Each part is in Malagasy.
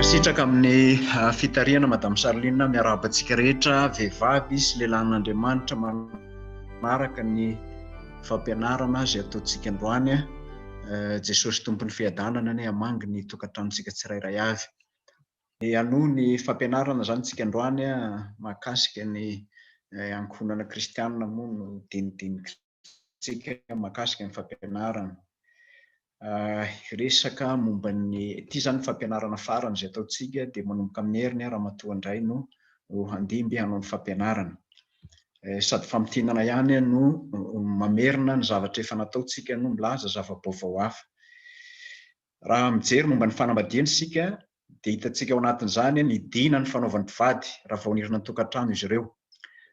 Sitraka amin'ny fitariana Madame Charline miarabantsika rehetra vehivavy sy lehilahin'Andriamanitra manaraka ny fampianarana izay ataontsika androany. Jesosy tompony fiadanana ny hamangy ny tokantranontsika tsirairay avy. Anoho ny fampianarana zany tsika androany mahakasika ny ankohonana kristianina moa no dinidinitsika mahakasika ny fampianarana. Resaka momba ny ity zany fampianarana farany izay ataontsika dia manomboka amin'ny heriny ramatoa indray no handimby hanao ny fampianarana. Sady fampitinana ihany no mamerina ny zavatra efa nataontsika no milaza zava-baovao hafa. Raha mijery momba ny fanambadiana isika dia hitantsika ao anatin'izany ny dina ny fanaovan'ny mpivady raha vao nirina ny tokantrano izy ireo.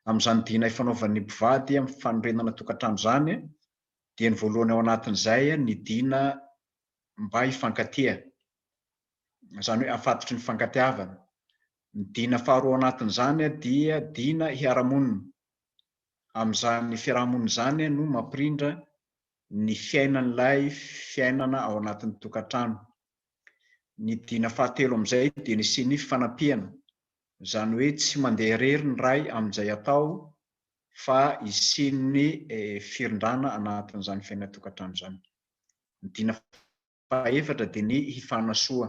Amin'izany dina fanaovan'ny mpivady amin'ny fanorenana tokantrano zany dia ny voalohany ao anatin'izay ny dina mba hifankatia, izany hoe afatotry ny fankatiavana. Ny dina faharoa anatin'izany dia dina hiarahamonina. Amin'izany fiarahamonina izany no mampirindra ny fiainan'ilay fiainana ao anatin'ny tokantrano. Ny dina fahatelo amin'izay dia ny sy ny fanampiana, izany hoe tsy mandeha irery ny ray amin'izay atao fa isiany firindrana anatin'izany fiainana tokantrano izany. Ny dina fahaefatra dia ny hifanasoa.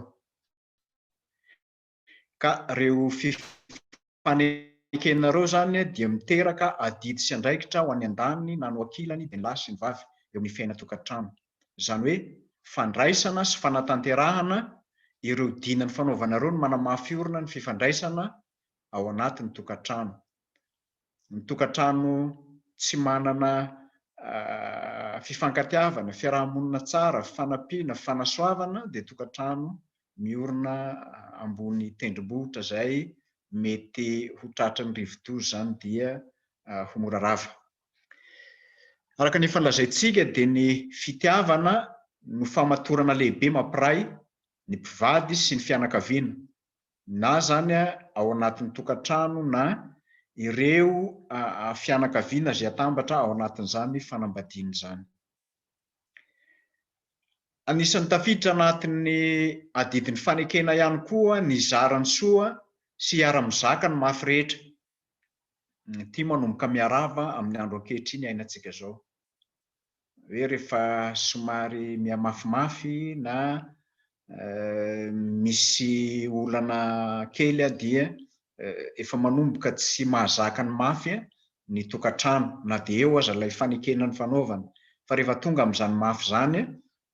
Ka reo fifanekena zany dia miteraka adidy sy andraikitra ho any an-daniny na no ankilany dia ny lahy sy ny vavy eo amin'ny fiainana tokantrano. Izany hoe fandraisana sy fanatanterahana ireo dina ny fanaovana ireo no manamafy orina ny fifandraisana ao anatin'ny tokantrano. Ny tokantrano tsy manana fifankatiavana, fiarahamonina tsara, fanampiana, fanasoavana dia tokantrano miorina ambony tendrombohitra izay mety ho tratran'ny rivo-doza zany dia ho mora rava. Araka ny fanlazaintsika dia ny fitiavana no famatorana lehibe mampiray ny mpivady sy ny fianakaviana, na zany ao anatin'ny tokantrano na ireo fianakaviana izay atambatra ao anatin'izany fanambadiana izany. Anisan'ny tafiditra anatin'ny adidin'ny fanekena ihany koa ny zarany soa sy hiara-mizaka ny mafy rehetra. Ity manomboka miarava amin'ny andro ankehitriny ainantsika izao. Hoe rehefa somary mihamafimafy na misy olana kely dia efa manomboka tsy mahazaka ny mafy ny tokantrano, na dia eo aza ilay fanekena ny fanaovana. Fa rehefa tonga amin'izany mafy zany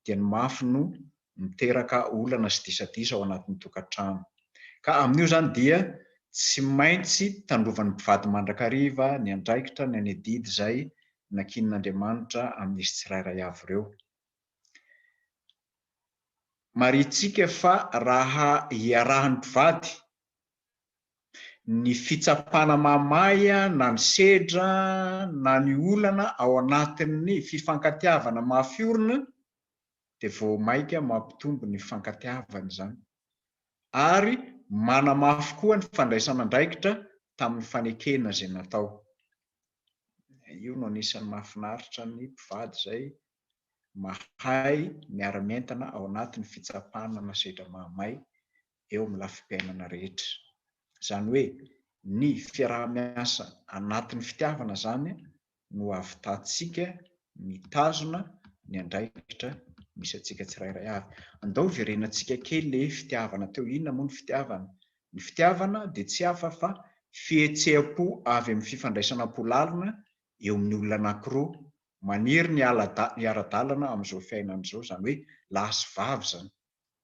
dia ny mafy no miteraka olana sy disadisa ao anatin'ny tokantrano. Ka amin'io zany dia tsy maintsy tandrovan'ny mpivady mandrakariva ny andraikitra ny any adidy izay nankinin'Andriamanitra amin'izy tsirairay avy ireo. Maritsika fa raha hiarahan'ny mpivady ny fitsapana mamay na ny sedra na ny olana ao anatin'ny fifankatiavana mafy orina dia vao maika mampitombo ny fankatiavana izany, ary manamafy koa ny fandraisana andraikitra tamin'ny fanekena izay natao. Io no anisan'ny mahafinaritra ny mpivady izay mahay miara-mientana ao anatin'ny fitsapana na sedra mahamay eo amin'ny lafim-piainana rehetra. Izany hoe ny fiaraha-miasa anatin'ny fitiavana zany no ahavitantsika mitazona ny andraikitra misy antsika tsirairay avy. Andao verenantsika kely le fitiavana teo. Inona moa ny fitiavana? Ny fitiavana dia tsy hafa fa fihetseham-po avy amin'ny fifandraisana am-polalina eo amin'ny olona anankiroa maniry ny ara-dalana amin'izao fiainana izao, izany hoe lahy sy vavy zany.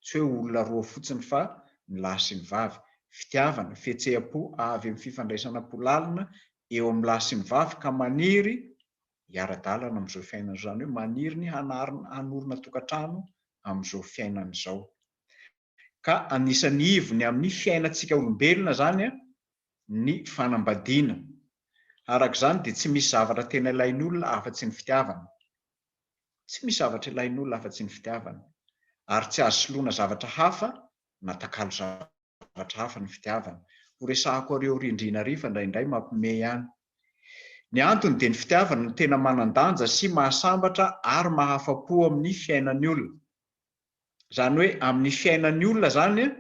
Tsy hoe olona roa fotsiny fa ny lahy sy ny vavy. Fitiavana, fihetseham-po avy amin'ny fifandraisana am-polalina eo amin'ny lahy sy ny vavy ka maniry hiara-dalana amin'izao fiainana, izany hoe maniry ny hanorina tokantrano amin'izao fiainana izao. Ka anisan'ny ivony amin'ny fiainantsika olombelona zany ny fanambadiana. Arak'izany dia tsy misy zavatra tena ilain'ny olona afa-tsy ny fitiavana. Tsy misy zavatra ilain'ny olona afa-tsy ny fitiavana, ary tsy azo soloina zavatra hafa na takalo zavatra hafa ny fitiavana. Ho resahako areo rindrina rifa indraindray mampime ihany. Ny antony dia ny fitiavana no tena manan-danja sy mahasambatra ary mahafa-po amin'ny fiainan'ny olona. Izany hoe amin'ny fiainan'ny olona zany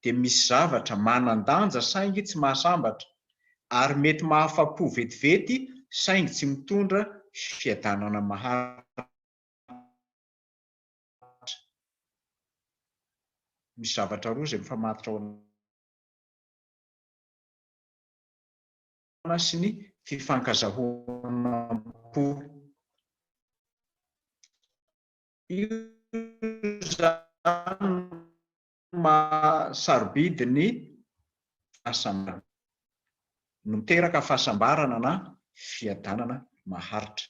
dia misy zavatra manan-danja saingy tsy mahasambatra, ary mety mahafa-po vetivety saingy tsy mitondra fiadanana maharitra. Misy zavatra roa izay mifamatotra ao sy ny fifankazahoana-po. Io zany mahasarobidy ny fahasambarana, no miteraka fahasambarana na fiadanana maharitra.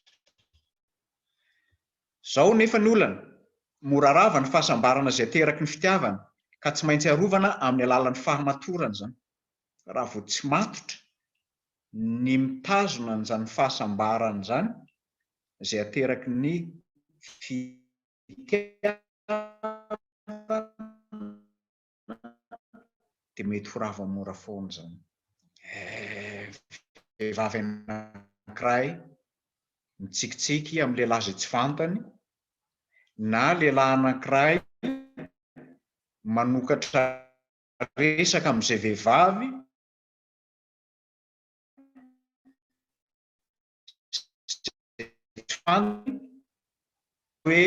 Zao nefa ny olana mora rava ny fahasambarana izay teraky ny fitiavana, ka tsy maintsy arovana amin'ny alalan'ny fahamatorana zany. Raha vao tsy matotra ny mitazona an'izany fahasambarana zany izay ateraky ny fitiavana, dia mety ho rava mora foana zany. Vehivavy anankiray mitsikitsiky amin'ny lehilahy izay tsy fantany, na lehilahy anankiray manokatra resaka amin'izay vehivavy tsy fantany, hoe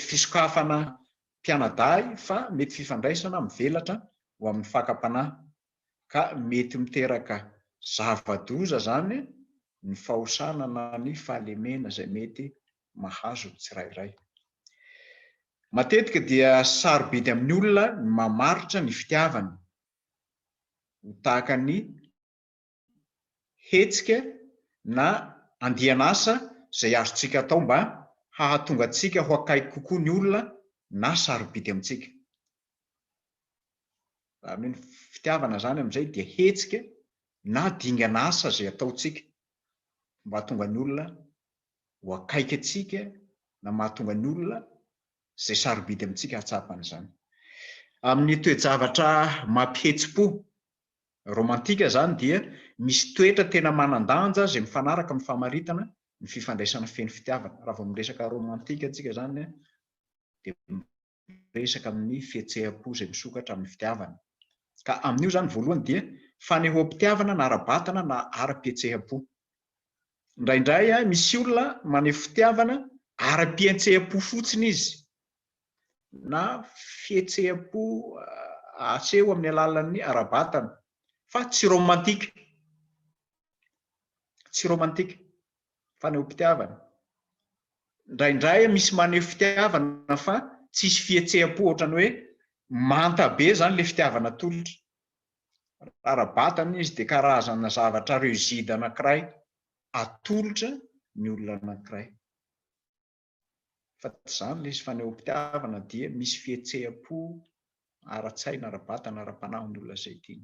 fisokafana mpianadahy fa mety fifandraisana mivelatra ho amin'ny fakam-panahy, ka mety miteraka zava-doza zany ny fahosana na ny fahalemena izay mety mahazo tsirairay. Matetika dia sarobidy amin'ny olona ny mamaritra ny fitiavana, ho tahaka ny hetsika na andianasa izay azontsika atao mba hahatonga antsika ho akaiky kokoa ny olona na sarobidy amintsika. Ny fitiavana zany amin'izay dia hetsika na dingana asa izay ataontsika mba hahatonga ny olona ho akaiky antsika, na mahatonga ny olona izay sarobidy amintsika hatsapan'izany. Amin'ny toe-javatra mampihetsy-po romantika zany dia misy toetra tena manan-danja izay mifanaraka amin'ny famaritana ny fifandraisana feno fitiavana. Raha vao miresaka romantika antsika zany dia miresaka amin'ny fihetseham-po izay misokatra amin'ny fitiavana. Ka amin'io zany voalohany dia fanehoam-pitiavana na ara-batana na ara-pihetseha-po. Indraindray misy olona maneho fitiavana ara-pihetseha-po fotsiny izy, na fihetseha-po aseho amin'ny alalan'ny ara-batana, fa tsy romantika. Tsy romantika fanehoam-pitiavana. Indraindray misy maneho fitiavana fa tsisy fihetseha-po, ohatrany hoe manta be zany le fitiavana tolotra. Ara-batana izy dia karazana zavatra rezida anankiray atolotra ny olona anankiray. Fa tsy izany le izy fanehoam-pitiavana dia misy fihetseha-po ara-tsaina, ara-batana, ara-panahy ny olona izay tiany.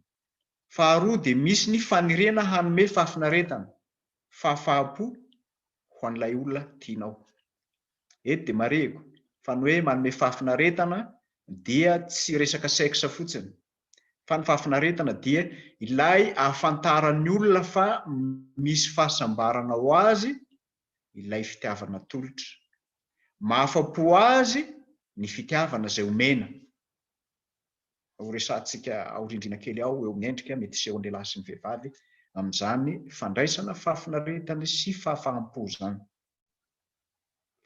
Faharoa dia misy ny faniriana hanome fahafinaretana, fahafaha-po ho an'ilay olona tianao. Eto dia mareko fa ny hoe manome fahafinaretana dia tsy resaka sexe fotsiny, fa ny fahafinaretana dia ilay ahafantaran'ny olona fa misy fahasambarana ho azy ilay fitiavana tolotra, mahafa-po azy ny fitiavana izay omena. Ho resantsika aorindrina kely aho eo amin'ny endrika mety seho ny lehilahy sy ny vehivavy amin'izany fandraisana fahafinaretana sy fahafaham-po zany.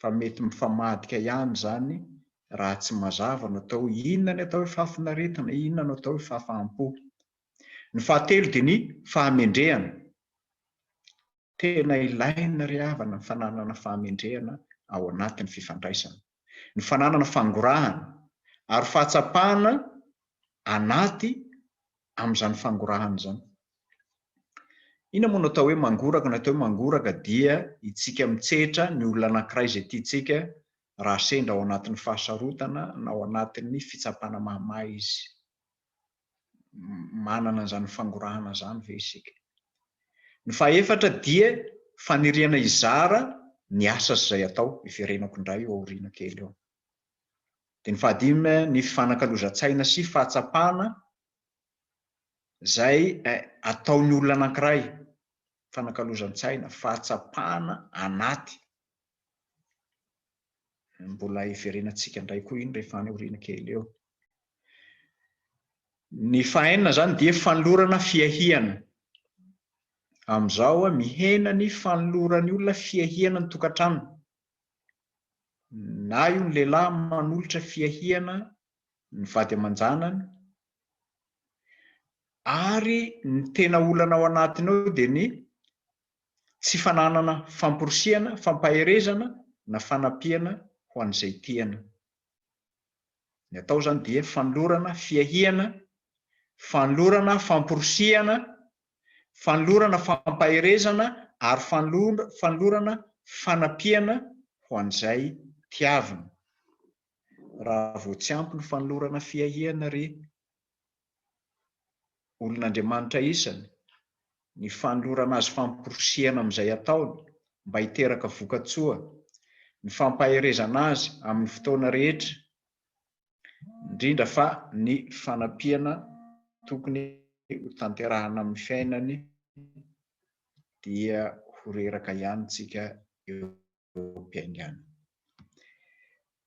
Fa mety mifamadika ihany zany raha tsy mazava no atao inona ny atao hoe fahafinaretana, inona no atao hoe fahafaham-po. Ny fahatelo dia ny fahamendrehana. Tena ilaina ry havana ny fananana fahamendrehana ao anatin'ny fifandraisana, ny fananana fangorahana ary fahatsapana anaty amin'izany fangorahana zany. Inona moa no atao hoe mangoraka? No atao hoe mangoraka dia itsika mitsetra ny olona anankiray izay tiantsika raha sendra ao anatin'ny fahasarotana na ao anatin'ny fitsapana mahamahy izy. Manana an'izany fangorahana zany ve isika? Ny fahaefatra dia faniriana izara ny asa izay atao, iverenako indray eo aoriana kely eo. Dia ny fahadimy, ny fifanankalozan-tsaina sy fahatsapana izay ataon'ny olona anankiray. Fanankalozan-tsaina, fahatsapana anaty. Mbola iverenantsika indray koa iny rehefa any aoriana kely eo. Ny fahaenina zany dia fanolorana fiahiana. Amin'izao mihena ny fanoloran'ny olona fiahiana ny tokantrano. Na io ny lehilahy manolotra fiahiana ny vady aman-janany, ary ny tena olana ao anatiny ao dia ny tsy fananana famporosiana, fampaherezana na fanampiana ho an'izay tiana. Ny atao zany dia fanolorana fiahiana, fanolorana famporosiana, fanolorana fampaherezana ary fanolorana fanampiana ho an'izay tiavina. Raha vao tsy ampy ny fanolorana fiahiana ry olon'Andriamanitra isany, ny fanolorana azy famporosiana amin'izay ataony mba hiteraka vokatsoa, ny fampaherezana azy amin'ny fotoana rehetra, indrindra fa ny fanampiana tokony ho tanterahana amin'ny fiainany, dia ho reraka ihany tsika eo am-piaingana.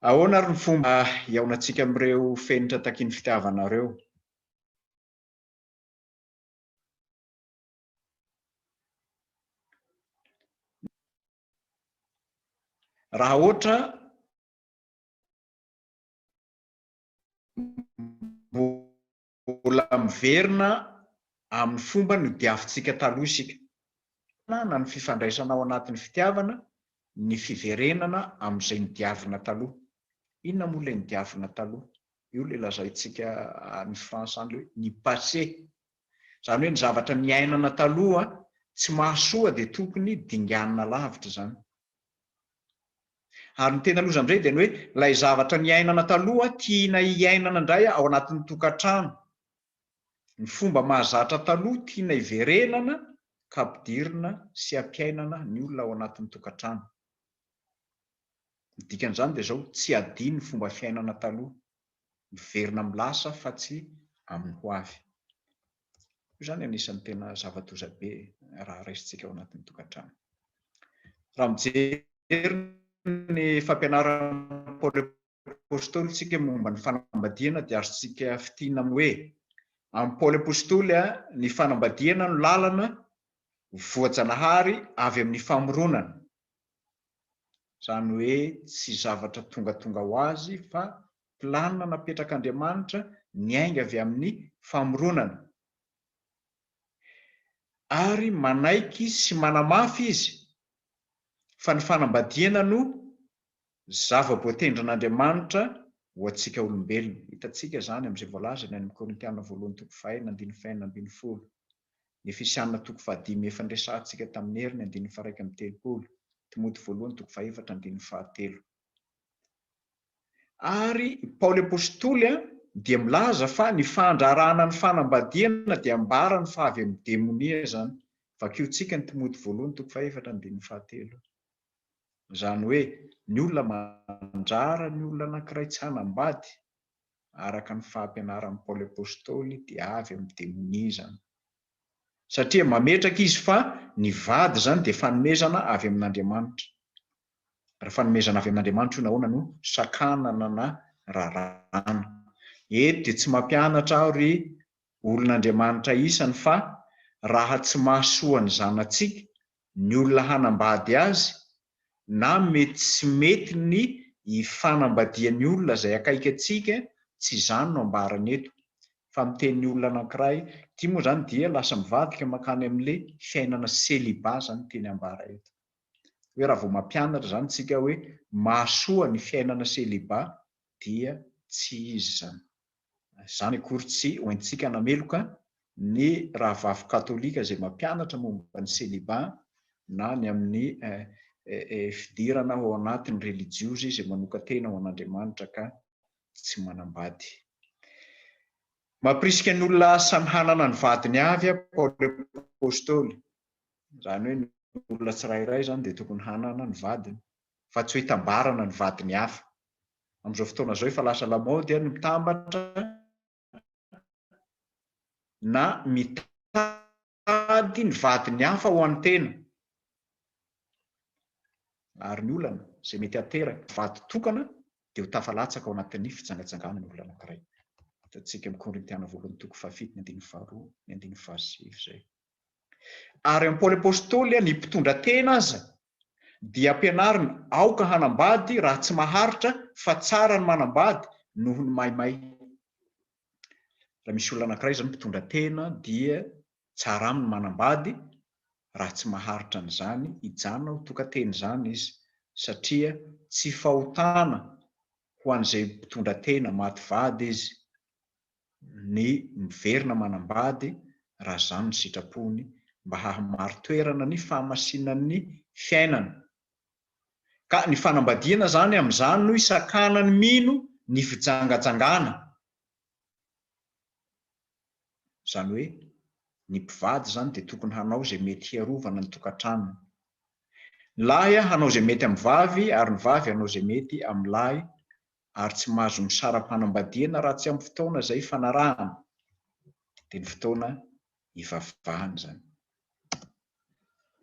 Ahoana ary ny fomba hiaonantsika amin'ireo fenitra taky ny fitiavana ireo? Raha ohatra mbola miverina amin'ny fomba ny diavintsika taloha isika, na ny fifandraisana ao anatin'ny fitiavana, ny fiverenana amin'izay nidiavina taloha. Inona moa ilay nidiavina taloha? Io ilay lazaintsika any Fransa any hoe ny passé. Izany hoe ny zavatra niainana taloha tsy mahasoa dia tokony dinganina lavitra zany. Ary ny tena loza amin'izay dia ny hoe ilay zavatra niainana taloha tiana hiainana indray ao anatin'ny tokantrano. Ny fomba mahazatra taloha tiana hiverenana ka ampidirina sy ampiainana ny olona ao anatin'ny tokantrano. Ny dikan'izany dia zao: tsy adino ny fomba fiainana taloha, miverina amin'ny lasa fa tsy amin'ny ho avy. Io zany anisan'ny tena zava-doza be raha raisintsika ao anatin'ny tokantrano. Raha mijery ny fampianaran'ny Paoly Apôstôly tsika momba ny fanambadiana dia azontsika fitiana amin'ny hoe: amin'ny Paoly Apôstôly ny fanambadiana no lalana voajanahary avy amin'ny famoronana. Izany hoe tsy zavatra tonga ho azy fa planina napetrak'Andriamanitra niainga avy amin'ny famoronana. Ary manaiky sy manamafy izy fa ny fanambadiana no zava-boatendrin'Andriamanitra ho antsika olombelona. Hitantsika izany amin'izay voalaza ny amin'ny Korintiana 1:9-10. Ny Efisianina 5:5 resahantsika tamin'ny heriny 1:1-3. Timoty 1:4-7. Ary Paoly Apôstôly dia milaza fa ny fandrarana ny fanambadiana dia ambarany fa avy amin'ny demonia zany. Vakiontsika ny Timoty 1:4-7. Izany hoe ny olona mandrara ny olona anankiray tsy hanambady araka ny fampianaran'ny Paoly Apôstôly dia avy amin'ny demonia zany. Satria mametraka izy fa ny vady zany dia fanomezana avy amin'Andriamanitra. Raha fanomezana avy amin'Andriamanitra io nahoana no sakanana na rarana. Eto dia tsy mampianatra aho ry olon'Andriamanitra isany fa raha tsy mahasoa ny zanantsika ny olona hanambady azy, na mety tsy mety ny hifanambadian'ny olona izay akaiky antsika, tsy izany no ambarany eto. Fa miten'ny olona anankiray ity moa zany dia lasa mivadika mankany amin'ilay fiainana seliba zany teny ambara eto. Hoe raha vao mampianatra zany tsika hoe mahasoa ny fiainana seliba dia tsy izy zany. Izany akory tsy hoentsika nameloka ny rahavavy katolika izay mampianatra momba ny seliba na ny amin'ny fidirana ao anatin'ny religiozy izay manoka-tena ao an'Andriamanitra ka tsy manambady. Mampirisika ny olona samy hanana ny vadiny avy Paoly Apôstôly. Izany hoe ny olona tsirairay zany dia tokony hanana ny vadiny, fa tsy hoe hitambarana ny vadiny hafa. Amin'izao fotoana izao efa lasa lamaody ny mitambatra na mitady ny vadiny hafa ho an'ny tena. Ary ny olana izay mety hateraka vady tokana dia ho tafalatsaka ao anatin'ny fitsangatsanganany olona anankiray. Hitantsika amin'ny Korintiana voalohany toko 7:2-7 zay. Ary amin'ny Paoly apôstôly ny mpitondra tena aza dia ampianarina aoka hanambady raha tsy maharitra fa tsara ny manambady noho ny maimay. Raha misy olona anankiray zany mpitondra tena dia tsara aminy manambady raha tsy maharitra an'izany hijanona ho toka-teny zany izy, satria tsy fahotana ho an'izay mpitondra tena maty vady izy ny miverina manambady raha zany ny sitrapony mba hahamary toerana ny fahamasinan'ny fiainana. Ka ny fanambadiana zany amin'izany no isakana ny mino ny fijangajangana. Zany hoe ny mpivady zany dia tokony hanao zay mety hiarovana ny tokantranony. Ny lahy hanao zay mety amin'ny vavy ary ny vavy hanao zay mety amin'ny lahy, ary tsy mahazo misaram-panambadiana raha tsy amin'ny fotoana izay ifanarahana, dia ny fotoana hivavahana zany.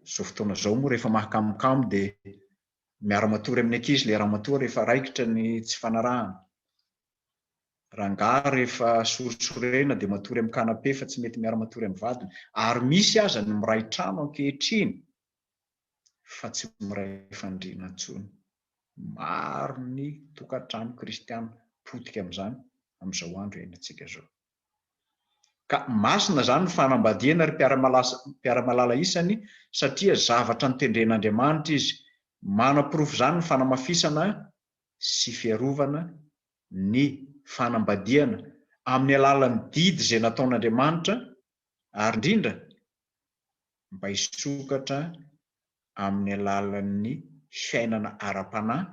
So fotoana zao moa rehefa mahakamokamo dia miara-matory amin'ny ankizy le raha-matoa rehefa raikitra ny tsy fanarahana. Rangahy rehefa sorosorena dia matory amin'ny kanape fa tsy mety miara-matory amin'ny vadiny. Ary misy aza ny miray trano ankehitriny fa tsy miray fandriana intsony. Maro ny tokantrano kristiana potika amin'izany amin'izao andro iainantsika zao. Ka masina zany ny fanambadiana ary mpiara-malala isany, satria zavatra nitendren'Andriamanitra izy. Manam-porofo zany ny fanamafisana sy fiarovana ny fanambadiana amin'ny alalan'ny didy izay nataon'Andriamanitra, ary indrindra mba hisokatra amin'ny alalan'ny fiainana ara-panahy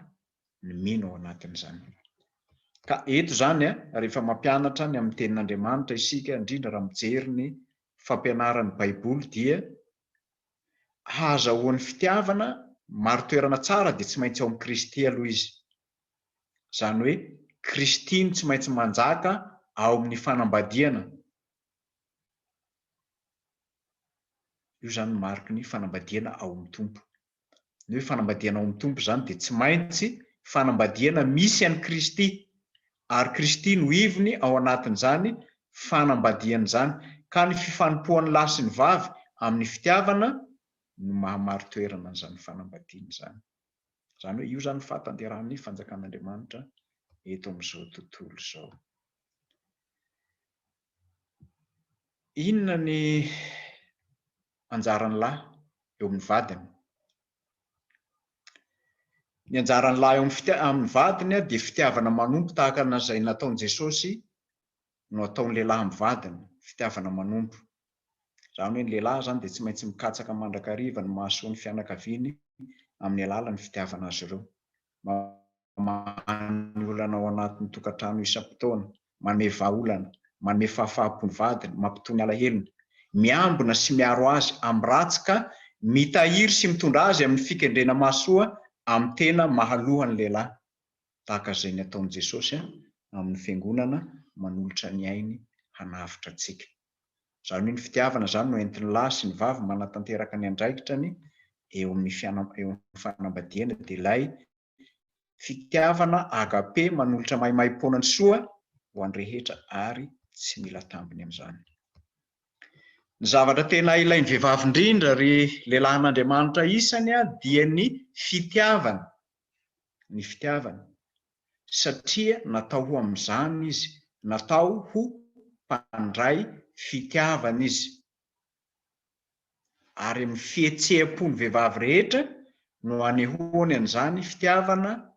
ny mino ao anatin'izany. Ka eto zany rehefa mampianatra ny amin'ny tenin'Andriamanitra isika, indrindra raha mijery ny fampianaran'ny Baiboly, dia hahazahoan'ny fitiavana maro toerana tsara dia tsy maintsy ao amin'ny Kristy aloha izy. Zany hoe Kristy no tsy maintsy manjaka ao amin'ny fanambadiana. Io zany mariky ny fanambadiana ao amin'ny tompo. Ny hoe fanambadiana ao amin'ny tompo zany dia tsy maintsy fanambadiana misy an'i Kristy, ary Kristy no ivony ao anatin'izany fanambadiana izany. Ka ny fifanompoan'ny lahy sy ny vavy amin'ny fitiavana no mahamary toerana an'izany fanambadiana izany. Zany hoe io zany fahatanteran'ny fanjakan'Andriamanitra eto amin'izao tontolo izao. Inona ny anjaran'ny lahy eo amin'ny vadiny? Ny anjaran'ny lahy eo amin'ny vadiny dia fitiavana manompo tahaka an'izay nataon'i Jesosy no ataon'ny lehilahy amin'ny vadiny, fitiavana manompo. Zany hoe ny lehilahy zany dia tsy maintsy mikatsaka mandrakariva ny mahasoa ny fianakaviany amin'ny alalan'ny fitiavana azy ireo. Manome olana ao anatin'ny tokantrano isam-potoana, manome vahaolana, manome fahafahampo ny vadiny, mampitony alahelo, miambina sy miaro azy amin'ny ratsy, ka mitahiry sy mitondra azy amin'ny fikendrena mahasoa amin'ny tena mahaloha ny lehilahy, tahaka izay ny ataon'i Jesosy amin'ny fiangonana manolotra ny ainy hanavitra antsika. Zany hoe ny fitiavana zany no entin'ny lahy sy ny vavy manatanteraka ny andraikitrany eo amin'ny fanambadiana, dia ilay fitiavana agape manolotra maimai-poana ny soa ho an'ny rehetra, ary tsy mila tambiny amin'izany. Ny zavatra tena ilain'ny vehivavy indrindra ry lehilahin'Andriamanitra isany dia ny fitiavana. Ny fitiavana satria natao ho amin'izany izy, natao ho mpandray fitiavana izy. Ary amin'ny fihetseham-pon'ny vehivavy rehetra no anehoany an'izany fitiavana,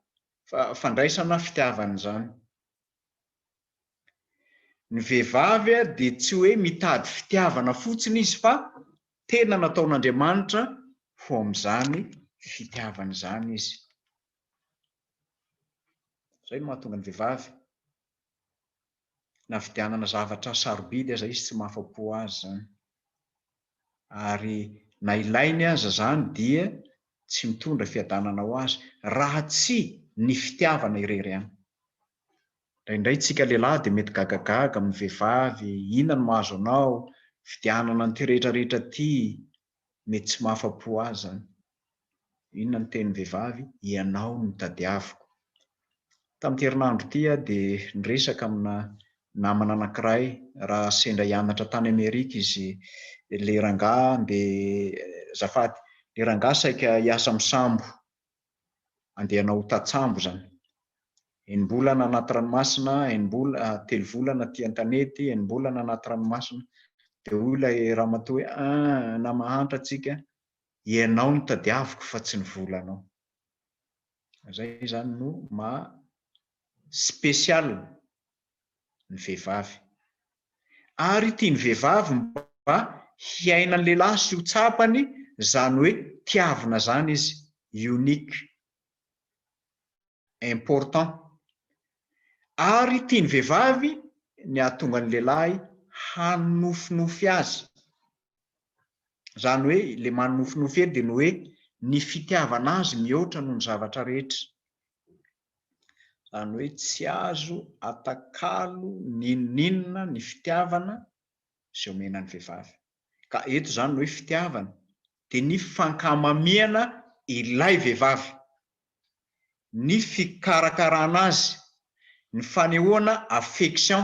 fandraisana fitiavana izany. Ny vehivavy dia tsy hoe mitady fitiavana fotsiny izy, fa tena nataon'Andriamanitra ho amin'izany fitiavana izany izy. Izay no mahatonga ny vehivavy na vidianana zavatra sarobidy aza izy tsy mahafa-po azy zany, ary na ilainy aza zany dia tsy mitondra fiadanana ho azy raha tsy ny fitiavana irery ihany. Indraindray tsika lehilahy dia mety gagagaga amin'ny vehivavy, inona no mahazo anao, fidianana n'ity rehetrarehetra ty, mety tsy mahafa-po azy zany. Inona ny tenin'ny vehivavy? Ianao no tadiaviko. Tamin'ity herinandro ity dia niresaka amina namana anankiray raha sendra hianatra tany Amerika izy le rangahy mbe zafady le rangahy saika hiasa misambo andeha hanao tatsambo zany enim-bolana anaty ranomasina telo volana aty an-tanety enim-bolana anaty ranomasina de hoy ilay ramatoa hoe na mahantra atsika ianao no tadiaviko fa tsy ny volanao. Zay zany no spesial ny vehivavy ary tia ny vehivavy mba hiainany lehilahy sy ho tsapany zany hoe tiavina zany izy unique important ary tia ny vehivavy ny ahatonga ny lehilahy hanofinofy azy zany hoe le manofinofy edy ny hoe ny fitiavana azy mihoatra noho ny zavatra rehetra zany hoe tsy azo atakalo ninonina ny fitiavana zay omena ny vehivavy ka eto zany no hoe fitiavana de ny fankamamiana ilay vehivavy ny fikarakarana azy ny fanehoana affection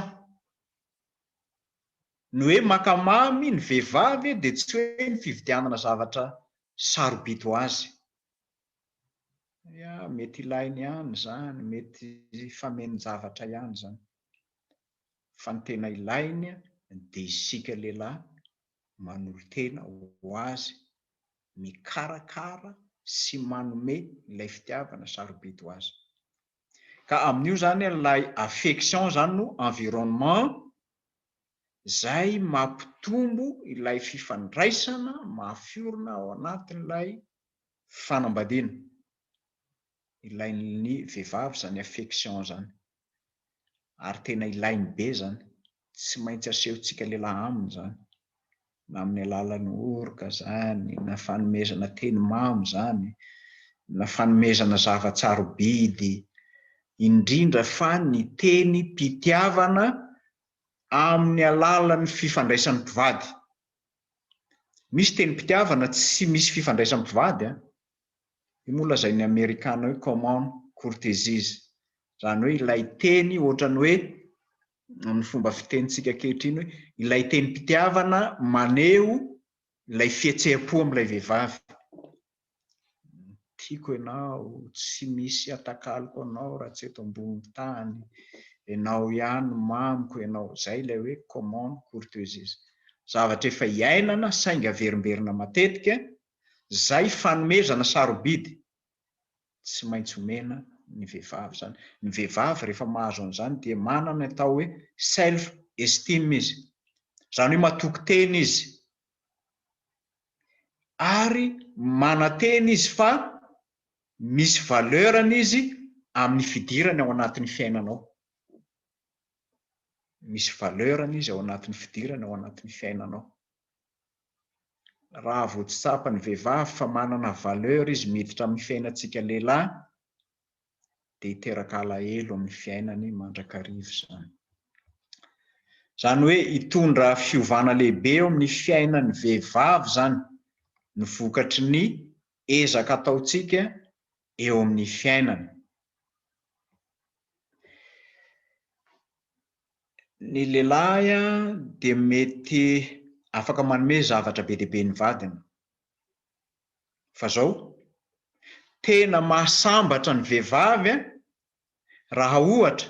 ny hoe makamamy ny vehivavy de tsy hoe ny fividianana zavatra sarobito azy mety ilainy ihany zany mety famenen-javatra ihany zany fa ny tena ilainy de isika lehilahy manolo-tena ho azy mikarakara sy manome ilay fitiavana sarobito azy ka amin'io zany ilay affection zany no environnement zay mampitombo ilay fifandraisana mahafiorina ao anatin'ilay fanambadiana ilain'ny vehivavy zany affection zany ary tena ilainy be zany tsy maintsy asehontsika lehilahy aminy zany na amin'ny alalan'ny oroka zany na fanomezana teny mamy zany na fanomezana zavatsarobidy indrindra fa ny teny mpitiavana amin'ny alalan'ny fifandraisan'ny mpivady misy teny mpitiavana tsy misy fifandraisan'ny mpivady io moa lazain'ny amerikana hoe common courtesies zany hoe ilay teny ohatrany hoe amin'ny fomba fitenitsika ankehitriny hoe ilay teny mpitiavana maneho ilay fihetseha-po amin'ilay vehivavy tiako ianao tsy misy atakaloko anao raha tsy eto ambony tany ianao ihany mamiko ianao zay ilay hoe common courtesies zavatra efa hiainana sainga averimberina matetika zay fanomezana sarobidy tsy maintsy omena ny vehivavy zany ny vehivavy rehefa mahazo an'izany dia manana atao hoe self estime izy zany hoe matoky teny izy ary manateny izy fa misy valeurany izy amin'ny fidirany ao anatin'ny fiainanao misy valeurany izy ao anatin'ny fidirany ao anatin'ny fiainanao raha vao tsy tsapany vehivavy fa manana valeur izy miditra amin'ny fiainantsika lehilahy de hiteraka alahelo amin'ny fiainany mandrakarivo zany hoe hitondra fiovana lehibe eo amin'ny fiainany vehivavy zany ny vokatry ny ezaka ataotsika eo amin'ny fiainany ny lehilahy de mety afaka manome zavatra be dehibe ny vadiny fa zao tena mahasambatra ny vehivavy raha ohatra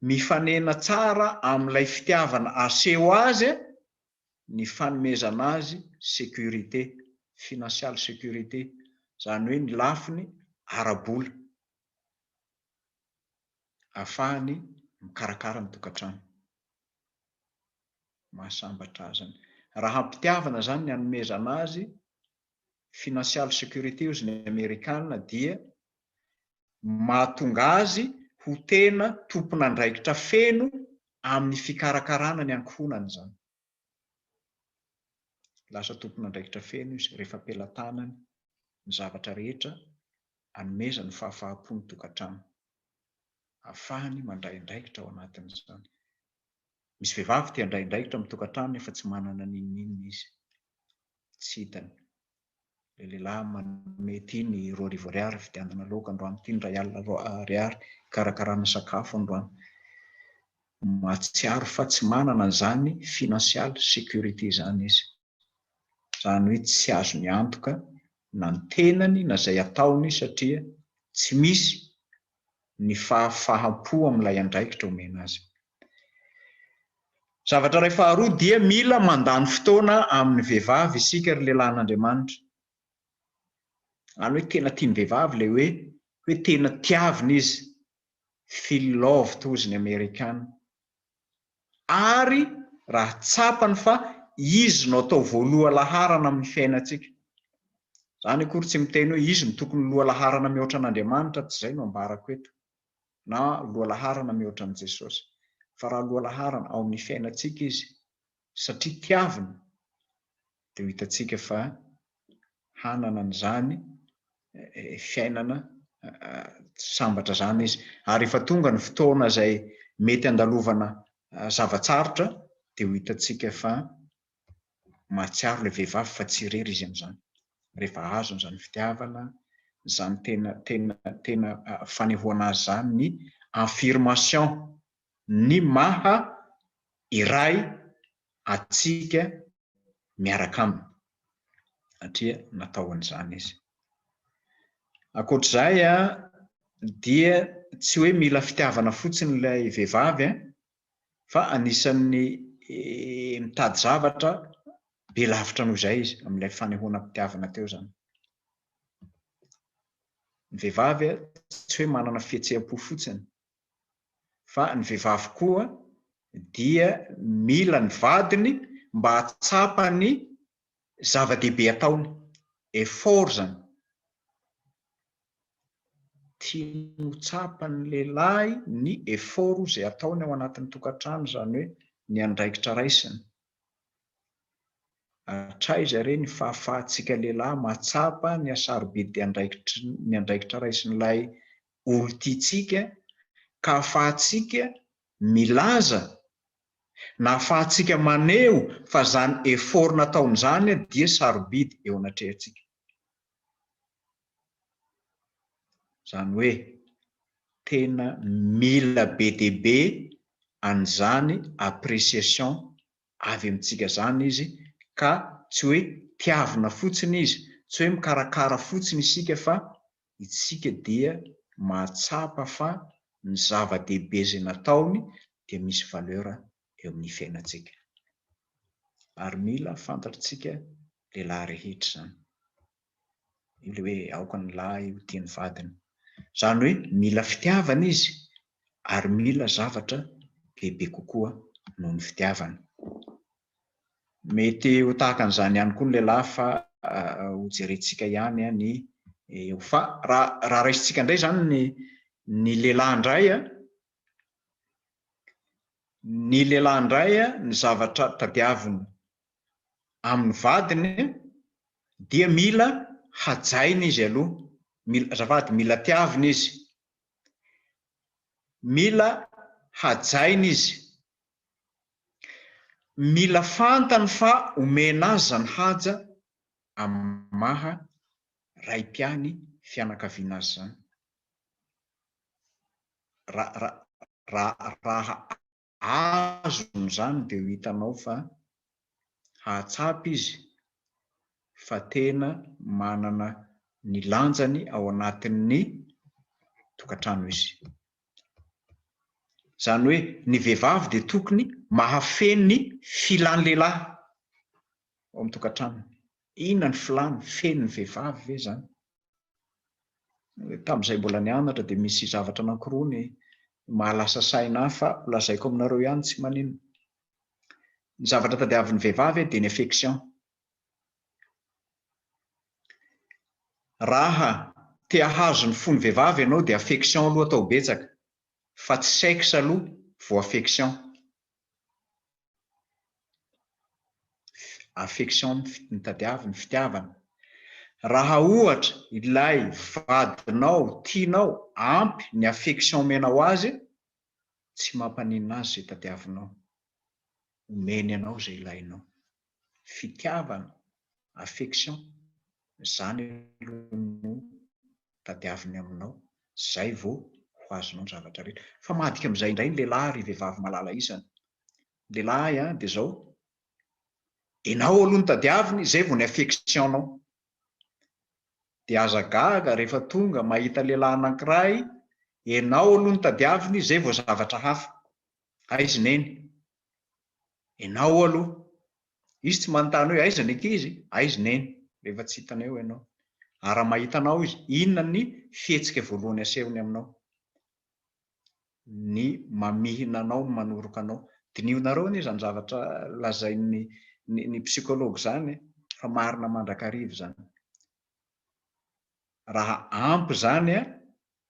mifanena tsara amin'ilay fitiavana aseho azy ny fanomezana azy sécurité financiale sécurité zany hoe ny lafiny ara-bola ahafahany mikarakara ny tokantrano mahasambatra azany raha ampitiavana zany ny hanomezana azy financiale sécurité ozy ny amerikana dia mahatonga azy ho tena tompona andraikitra feno amin'ny fikarakarana ny ankohonany zany lasa tompona andraikitra feno izy rehefa ampelantanany ny zavatra rehetra hanomezany fahafahampo ny tokantrano ahafahany mandray andraikitra ao anatin'izany misy vehivavy tia handray andraikitra amin'ny tokantrano efa tsy manana ninonina izy tsy hitany le lehilahy manome ity ny 2,000 ariary fidianana laoka androany ity ny 1 alina ariary karakarana sakafo androany matsiaro fa tsy manana an'izany financial sécurité zany izy. Zany hoe tsy azo miantoka na ny tenany na izay ataony satria tsy misy ny fahafahampo amin'ilay andraikitra omena azy. Zavatra iray faharoa dia mila mandany fotoana amin'ny vehivavy isika ry lehilahin'Andriamanitra. Any hoe tena tiany vehivavy le hoe tena tiavina izy, Filoha toy ny Amerikana. Ary raha tsapany fa izy no atao voaloha laharana amin'ny fiainantsika. Zany akory tsy miteny hoe izy no tokony loha laharana mihoatra an'Andriamanitra, tsy izay no ambarako eto, na loha laharana mihoatra an' Jesosy. Fa raha loha laharana ao amin'ny fiainantsika izy, satria tiavina, dia hitantsika fa hanana an'izany fiainana sambatra zany izy. Ary efa tonga ny fotoana izay mety andalovana zavatsarotra, dia ho hitantsika fa mahatsiaro ilay vehivavy fa tsy irery izy amin'izany. Rehefa azo n'izany fitiavana, izany tena fanehoana azy zany ny affirmation, ny maha iray atsika miaraka aminy, satria natao an'izany izy. Ankoatr'izay dia tsy hoe mila fitiavana fotsiny ilay vehivavy, fa anisan'ny mitady zavatra be lavitra noho izay izy amin'ilay fanehoana mpitiavana teo zany. Ny vehivavy tsy hoe manana fihetseham-po fotsiny, fa ny vehivavy koa dia mila ny vadiny mba hatsapa ny zava-dehibe ataony, effort zany. Tiany ho tsapany lehilahy ny effort izay ataony ao anatin'ny tokantrano, zany hoe ny andraikitra raisiny. Hatraiza re ny fahafahantsika lehilahy mahatsapa ny hasarobidy ny andraikitra raisin'ilay olon-tiantsika, ka ahafahantsika milaza na ahafahantsika maneho fa zany effort nataon'izany dia sarobidy eo anatrehantsika. Zany hoe tena mila be dia be an'izany appréciation avy amintsika zany izy, ka tsy hoe tiavina fotsiny izy, tsy hoe mikarakara fotsiny isika, fa isika dia mahatsapa fa ny zava-dehibe izay nataony dia misy valeur eo amin'ny fiainantsika. Ary mila fantatritsika lehilahy rehetra zany, io le hoe aoka ny lahy ho tiany vadiny. Zany hoe mila fitiavana izy, ary mila zavatra bebe kokoa noho ny fitiavana. Mety ho tahaka an'izany ihany koa ny lehilahy, fa ho jerentsika ihany ny fa raha raisintsika indray zany ny lehilahy indray ny zavatra tadiavina amin'ny vadiny dia mila hajaina izy aloha, mila tiavina izy, mila hajaina izy, mila fantany fa omena azy zany haja amin'ny maha raim-piany fianakaviana azy zany. Raha azon'izany dia ho hitanao fa hahatsapa izy fa tena manana ny lanjany ao anatin'ny tokantrano izy. Zany hoe ny vehivavy dia tokony mahafeny ny filany lehilahy ao amin'ny tokantrano. Inona ny filany? Feny ny vehivavy ve zany? Tamin'izay mbola nianatra dia misy zavatra anankiroa ny mahalasa saina fa lazaiko aminareo ihany tsy maninona. Ny zavatra tadiavin'ny vehivavy dia ny affection. Raha te hahazo ny fony vehivavy ianao dia affection aloha atao betsaka, fa tsy sexe aloha vao affection. Affection ny tadiaviny, fitiavana. Raha ohatra ilay vadinao tianao ampy ny affection omenao azy, tsy mampaninona azy izay tadiavinao, omeny ianao izay ilainao. Fitiavana, affection, zany no tadiaviny aminao, zay vao ho ho azonao ny zavatra rehetra. Fa madika amin'izay indray ny lehilahy ary vehivavy malala isany. Lehilahy dia zao, ianao aloha ny tadiaviny, zay vao ny affectionnao. Dia aza gaga rehefa tonga mahita lehilahy anankiray, ianao aloha ny tadiaviny, zay vao zavatra hafa. Aiza neny? Ianao aloha. Izy tsy manontany hoe aiza ny ankizy? Aiza neny? Rehefa tsy hitana eo ianao. Ara mahita anao izy, inona ny fihetsika voalohany asehony aminao? Ny mamihina anao, ny manoroka anao. Dinionareo anie zany zavatra lazain'ny psikologa zany, fa marina mandrakarivo zany. Raha ampy zany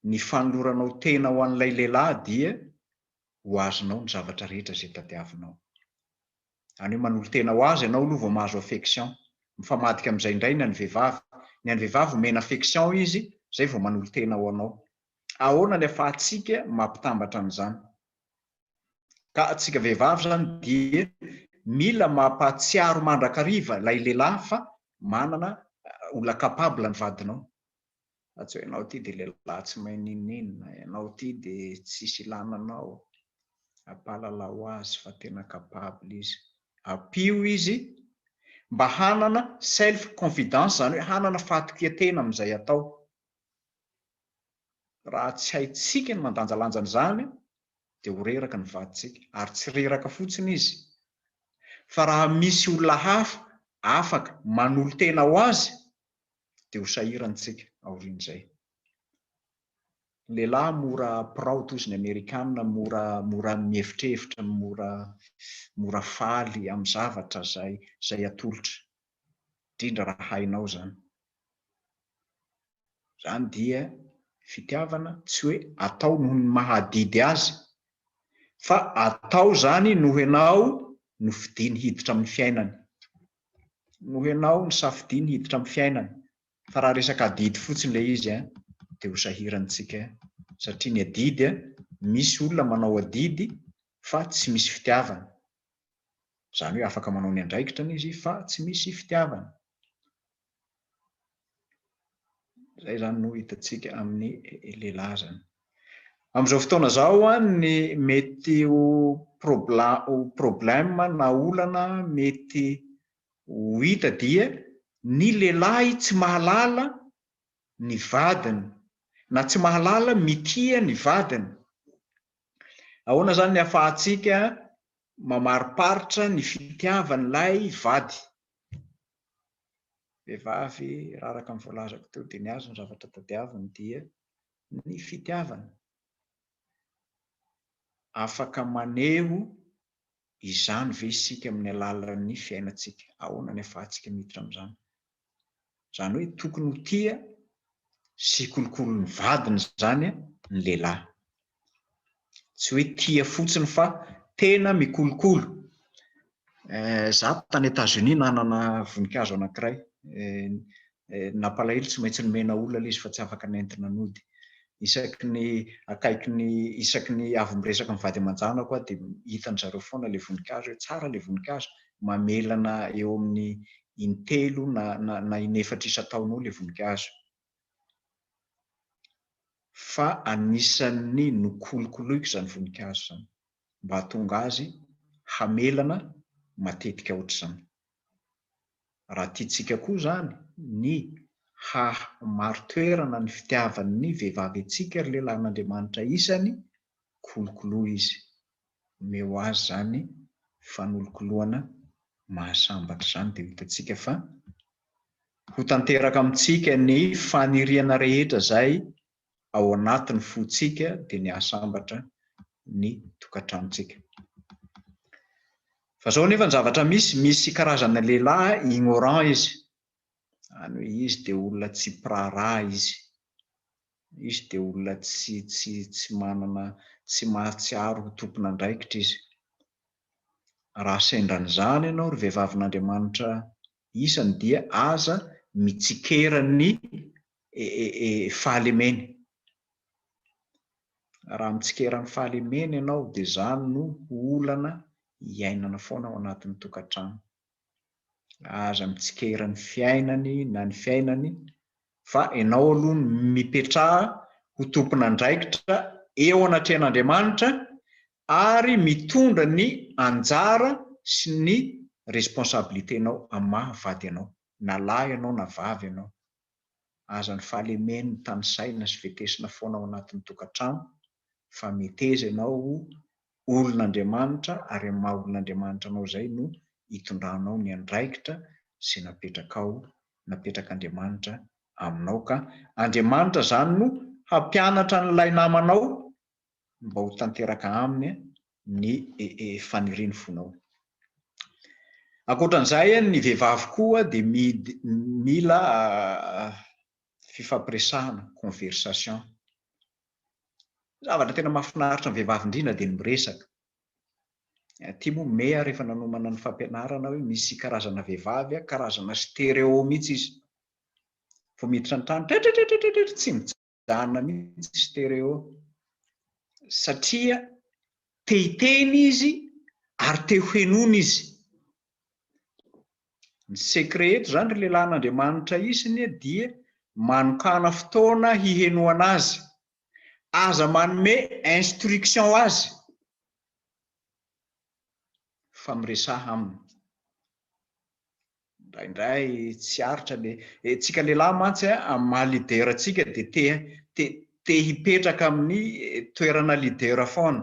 ny fanoloranao tena ho an'ilay lehilahy dia ho azonao ny zavatra rehetra zay tadiavinao. Any hoe manolo tena ho azy ianao aloha vao mahazo affection. Mifamadika amin'izay indray ny an'ny vehivavy. Ny an'ny vehivavy mena affection izy, zay vao manolo tena ho anao. Ahoana ny ahafahantsika mampitambatra an'izany? Ka atsika vehivavy zany dia mila mampatsiaro mandrakariva ilay lehilahy fa manana olona kapabla ny vadinao. Tsy hoe ianao ty dia lehilahy tsy mahay ninina, ianao ty dia tsisy ilana anao, ampalalao azy fa tena kapabla izy. Ampio izy mba hanana self confidence, zany hoe hanana fahatoketena amin'izay atao. Raha tsy haitsika ny mandanjalanja an'izany dia ho reraka ny vaditsika, ary tsy reraka fotsiny izy. Fa raha misy olona hafa afaka manolo tena ho azy dia ho sahirantsika aorian'izay. Lehilahy mora proud toy ny Amerikanina, mora mievitrevitra, mora faly amin'ny zavatra zay atolotra, indrindra raha hainao zany. Zany dia fitiavana tsy hoe atao noho ny mahadidy azy, fa atao zany noho ianao no fidiny hiditra amin'ny fiainany. Noho ianao no safidiny hiditra amin'ny fiainany. Fa raha resaka adidy fotsiny ilay izy dia ho sahirantsika. Satria ny adidy misy olona manao adidy fa tsy misy fitiavana. Zany hoe afaka manao ny andraikitra izy fa tsy misy fitiavana. Zay zany no hitantsika amin'ny lehilahy zany. Amin'izao fotoana izao ny mety ho problème na olana mety ho hita dia ny lehilahy tsy mahalala ny vadiny, na tsy mahalala mitia ny vadiny. Ahoana zany ny ahafahantsika mamariparitra ny fitiavan'ilay vady? Vehivavy raraka amin'ny voalazako teo Denis ny zavatra tadiaviny dia ny fitiavana. Afaka maneho izany ve isika amin'ny alalan'ny fiainantsika? Ahoana ny ahafahantsika miditra amin'izany? Zany hoe tokony ho tia sy kolokolo ny vadiny zany ny lehilahy. Tsy hoe tia fotsiny fa tena mikolokolo. Zaho tany États-Unis nanana voninkazo anankiray. Nampalahelo tsy maintsy nomena olona ilay izy fa tsy afaka nentina nody. Isaky ny avy miresaka mivady aman-janako dia hitan zareo foana ilay voninkazo hoe tsara ilay voninkazo, mamelana eo amin'ny in-telo na in-efatra isan-taona eo ilay voninkazo. Fa anisan'ny nokolokoloiko izany voninkazo izany mba hahatonga azy hamelana matetika ohatr'izany. Raha tiantsika koa zany ny maro-toerana ny fitiavan'ny vehivavy antsika ary lehilahin'Andriamanitra isany, kolokoloa izy. Omeo azy zany fanolokoloana mahasambatra zany dia hitantsika fa ho tanteraka amintsika ny faniriana rehetra zay ao anatin'ny fontsika dia ny ahasambatra ny tokantranontsika. Fa zao nefa ny zavatra misy karazana lehilahy ignorant izy. Any hoe izy dia olona tsy prara izy. Izy dia olona tsy manana, tsy mahatsiaro ho tompon'andraikitra izy. Raha sendran'izany ianao ry vehivavin'Andriamanitra isany dia aza mitsikera ny fahalemeny. Raha mitsikera ny fahalemeny ianao dia zany no olana iainana foana ao anatin'ny tokantrano. Aza mitsikera ny fiainany na ny fiainany fa ianao aloha mipetraha ho tompon'andraikitra eo anatrehan'Andriamanitra ary mitondra ny anjara sy ny responsabiliténao amin'ny mahavady anao, na lahy ianao na vavy ianao. Aza ny fahalemeny ny tanysaina sy vetesina foana ao anatin'ny tokantrano fa meteza ianao olon'Andriamanitra ary amin'ny maha olon'Andriamanitra anao izay no hitondranao ny andraikitra sy napetrak'Andriamanitra aminao, ka Andriamanitra zany no hampianatra n'ilay namanao mba ho tanteraka aminy ny faniriany fonao. Ankoatran'izay ny vehivavy koa dia mila fifampiresahana, conversation. Zavatra tena mahafinaritra ny vehivavy indrindra dia ny miresaka. Tia moa meha rehefa nanomana ny fampianarana hoe misy karazana vehivavy, karazana stéréo mihitsy izy. Vao miditra ny trano tretretretretre tsy mijanona mihitsy stéréo, satria te hiteny izy ary te hohenoina izy. Ny secret eto zany ry lehilahin'Andriamanitra isiny dia manokana fotoana hihenoana azy, aza manome instruction azy fa miresaha aminy. Indraindray tsy aritra tsika lehilahy mantsy amin'ny maha lideratsika dia te hipetraka amin'ny toerana lidera foana,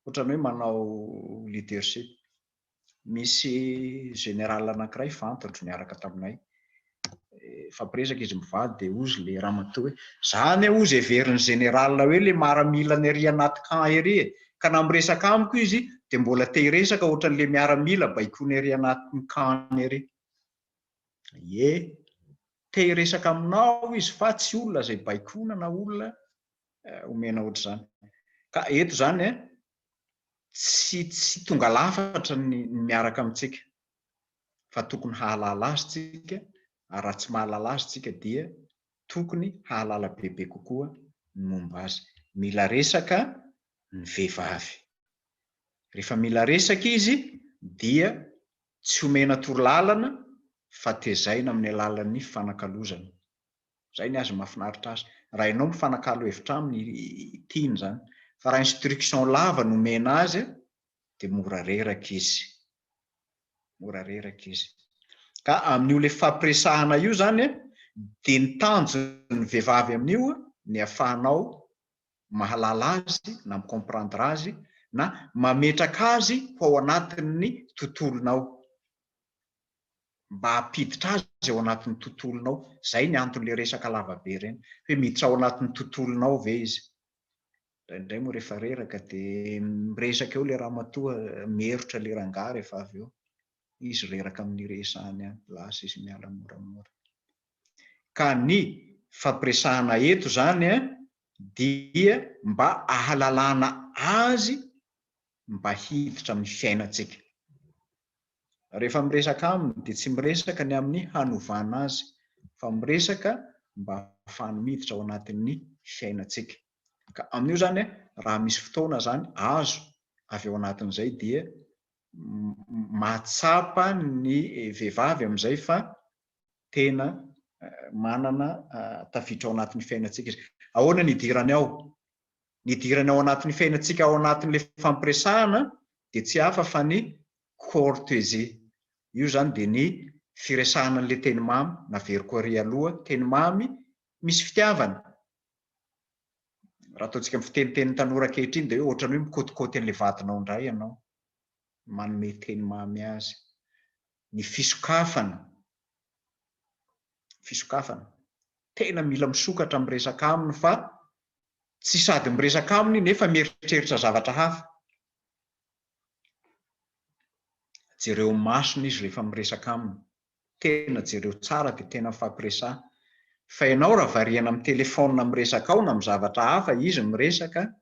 ohatrany hoe manao leadership. Misy général anankiray fantatra niaraka taminay, fampiresaka izy mivady dia ozy le ramatoa hoe zany ozy heverin'ny général hoe le miaramila ny ery anaty camp ery ka na miresaka amiko izy dia mbola te hiresaka ohatran'le miaramila baikony ery anatin'ny camp ery. Te hiresaka aminao izy fa tsy olona izay baikona na olona omena ohatr'izany. Ka eto zany tsy tonga lafatra ny miaraka amintsika fa tokony hahalala azy tsika, ary raha tsy mahalala azy tsika dia tokony hahalala bebe kokoa ny momba azy. Mila resaka ny vehivavy. Rehefa mila resaka izy dia tsy omena torolalana fa tezaina amin'ny alalan'ny fanakalozana. Zay ny azy mahafinaritra azy. Raha ianao mifanakalo hevitra aminy tiany zany, fa raha instruction lava no omena azy dia mora reraka izy. Ka amin'io le fampiresahana io zany dia ny tanjon'ny vehivavy amin'io ny ahafahanao mahalala azy na micomprendre azy na mametraka azy ho ao anatin'ny tontolonao, mba hampiditra azy ao anatin'ny tontolonao. Zay ny anton'le resaka lavabe ireny, hoe miditra ao anatin'ny tontolonao ve izy. Indraindray moa rehefa reraka dia miresaka eo le ramatoa, mierotra le rangahy rehefa avy eo izy reraka amin'ny resahany any, lasa izy miala moramora. Ka ny fampiresahana eto zany dia mba ahalalana azy mba hiditra amin'ny fiainantsika. Rehefa miresaka aminy dia tsy miresaka ny amin'ny hanovana azy, fa miresaka mba ahafahany miditra ao anatin'ny fiainantsika. Ka amin'io zany raha misy fotoana zany azo avy ao anatin'izay dia mahatsapa ny vehivavy amin'izay fa tena manana tafiditra ao anatin'ny fiainantsika izy. Ahoana ny idirany ao? Ny idirany ao anatin'ny fiainantsika ao anatin'le fampiresahana dia tsy hafa fa ny courtoisie. Io zany dia ny firesahana an'le teny mamy, naveriko ary aloha, teny mamy misy fitiavana. Raha ataontsika amin'ny fiteniteny tanora ankehitriny dia hoe ohatrany hoe mikôtikôty an'le vadinao indray ianao, manome teny mamy azy. Ny fisokafana, tena mila misokatra miresaka aminy fa tsy sady miresaka aminy nefa mieritreritra zavatra hafa. Jereo masony izy rehefa miresaka aminy, tena jereo tsara dia tena mifampiresaha. Fa ianao raha variana amin'ny telefona miresaka ao na amin'ny zavatra hafa izy miresaka,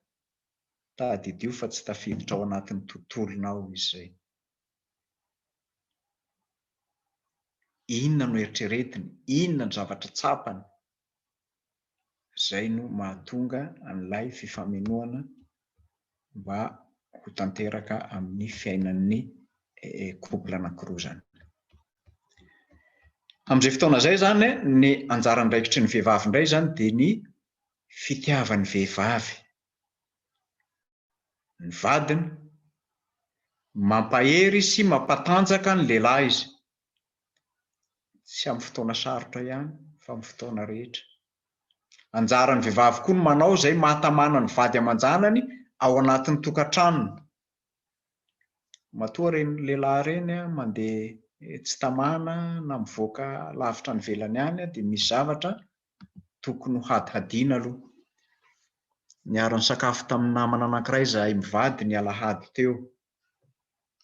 tadidio fa tsy tafiditra ao anatin'ny tontolonao izy zay. Inona no eritreretiny, inona ny zavatra tsapany, zay no mahatonga an'ilay fifamenoana mba ho tanteraka amin'ny fiainan'ny couple anankiroa zany. Amin'izay fotoana izay zany ny anjara andraikitry ny vehivavy indray zany dia ny fitiavan'ny vehivavy. ny vadiny, mampahery sy mampatanjaka ny lehilahy izy. Tsy amin'ny fotoana sarotra ihany fa amin'ny fotoana rehetra. Anjaran'ny vehivavy koa no manao izay mahatamana ny vady aman-janany ao anatin'ny tokantranony. Matoa reny lehilahy reny mandeha tsy tamana na mivoaka lavitra ny velany any dia misy zavatra tokony ho hadihadiana aloha. Niara nisakafo tamin'ny namana anankiray izahay mivady ny alahady teo.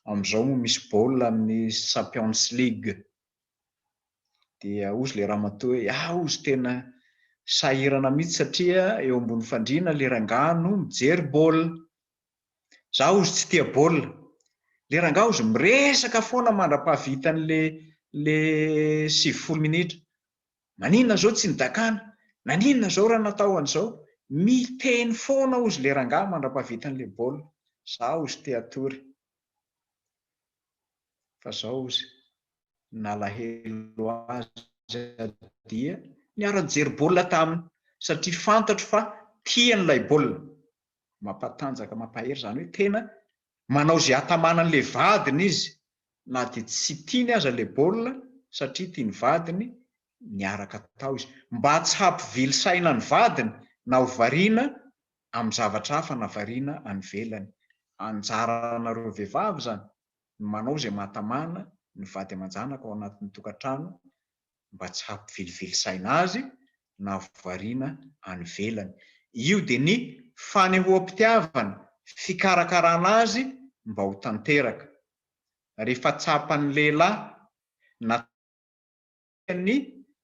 Amin'izao moa misy baolina amin'ny Champions League. Dia ozy le ramatoa hoe ozy tena sahirana mihitsy satria eo ambony fandriana le rangahy no mijery baolina. Zaho ozy tsy tia baolina. Le rangahy ozy miresaka foana mandra-pahavitan'le 90 minitra. Maninona zao tsy nidakana? Naninona zao raha natao an'izao? Miteny foana ozy le rangahy mandra-pahavitan'le baolina. Zaho ozy tia atory. Fa zao ozy nalahelo azy dia niara-nijery baolina taminy satria fantatro fa tian'ilay baolina. Mampatanjaka, mampahery zany hoe tena manao izay hatamanan'le vadiny izy, na dia tsy tiany aza le baolina satria tia ny vadiny, niaraka tao izy mba tsy hampivily saina ny vadiny na ho variana amin'ny zavatra hafa na variana any ivelany. Anjaranareo vehivavy zany manao izay mahatamana ny vady aman-janaka ao anatin'ny tokantrano mba tsy hampivilivily saina azy na ho variana any ivelany. Io dia ny fanehoam-pitiavana, fikarakarana azy mba ho tanteraka. Rehefa tsapan'ny lehilahy na ny